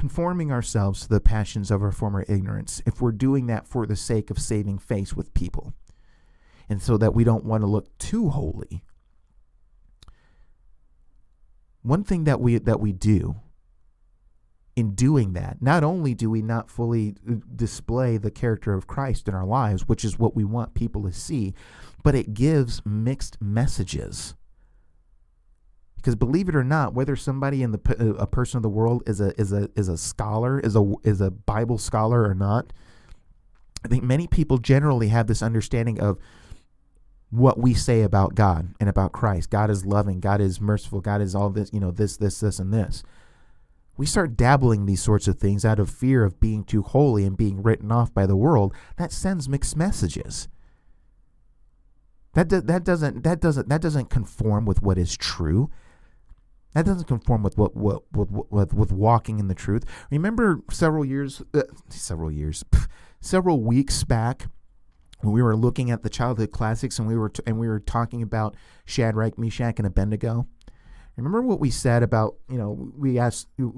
conforming ourselves to the passions of our former ignorance, if we're doing that for the sake of saving face with people, and so that we don't want to look too holy, one thing that we do in doing that, not only do we not fully display the character of Christ in our lives, which is what we want people to see, but it gives mixed messages. Because believe it or not, whether somebody in a person of the world is a scholar, is a Bible scholar or not, I think many people generally have this understanding of what we say about God and about Christ. God is loving. God is merciful. God is all this, this, and this. We start dabbling these sorts of things out of fear of being too holy and being written off by the world. That sends mixed messages. That doesn't conform with what is true. That doesn't conform with with walking in the truth. Remember several weeks back when we were looking at the childhood classics and we were talking about Shadrach, Meshach, and Abednego. Remember what we said about, we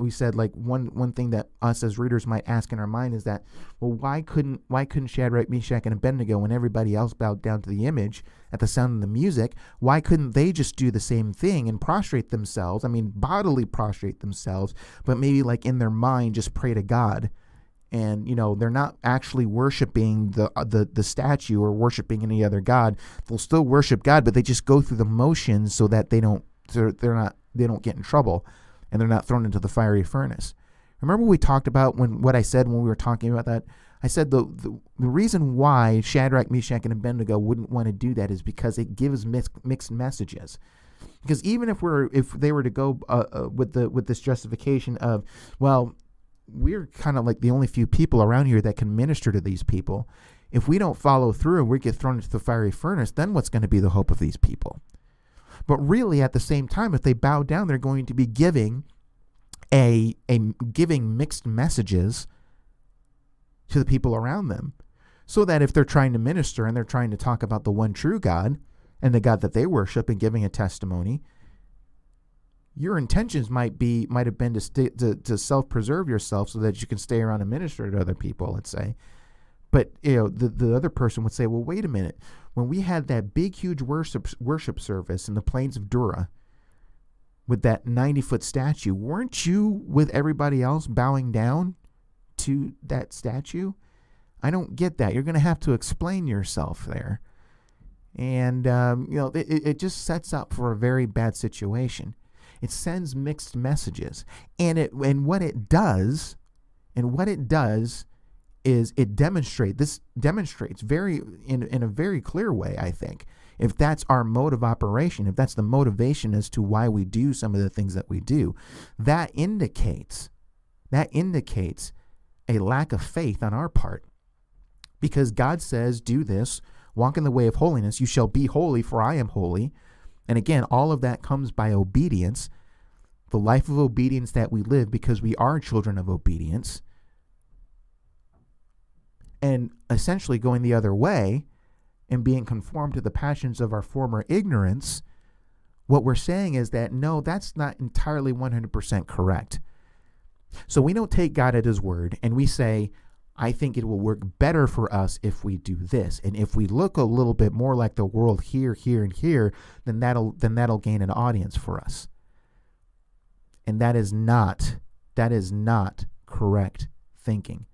said like one thing that us as readers might ask in our mind is that, well, why couldn't Shadrach, Meshach, and Abednego, when everybody else bowed down to the image at the sound of the music, why couldn't they just do the same thing and prostrate themselves? I mean, bodily prostrate themselves, but maybe like in their mind just pray to God. And, they're not actually worshiping the statue or worshiping any other god. They'll still worship God, but they just go through the motions so that they don't get in trouble and they're not thrown into the fiery furnace. Remember what we talked about what I said when we were talking about that? I said the reason why Shadrach, Meshach, and Abednego wouldn't want to do that is because it gives mixed messages. Because even if they were to go with this justification of, well, we're kind of like the only few people around here that can minister to these people. If we don't follow through and we get thrown into the fiery furnace, then what's going to be the hope of these people? But really, at the same time, if they bow down, they're going to be giving mixed messages to the people around them. So that if they're trying to minister and they're trying to talk about the one true God and the God that they worship and giving a testimony, your intentions might have been to self-preserve yourself so that you can stay around and minister to other people, let's say. But the other person would say, well, wait a minute. When we had that big, huge worship service in the plains of Dura with that 90-foot statue, weren't you with everybody else bowing down to that statue? I don't get that. You're going to have to explain yourself there. And, it just sets up for a very bad situation. It sends mixed messages. And what it does is it demonstrates very in a very clear way, I think, if that's our mode of operation, if that's the motivation as to why we do some of the things that we do, that indicates a lack of faith on our part. Because God says, do this, walk in the way of holiness, you shall be holy, for I am holy. And again, all of that comes by obedience, the life of obedience that we live because we are children of obedience. And essentially going the other way and being conformed to the passions of our former ignorance, what we're saying is that, no, that's not entirely 100% correct. So we don't take God at his word and we say, I think it will work better for us if we do this. And if we look a little bit more like the world here, and here, then that'll gain an audience for us. And that is not correct thinking.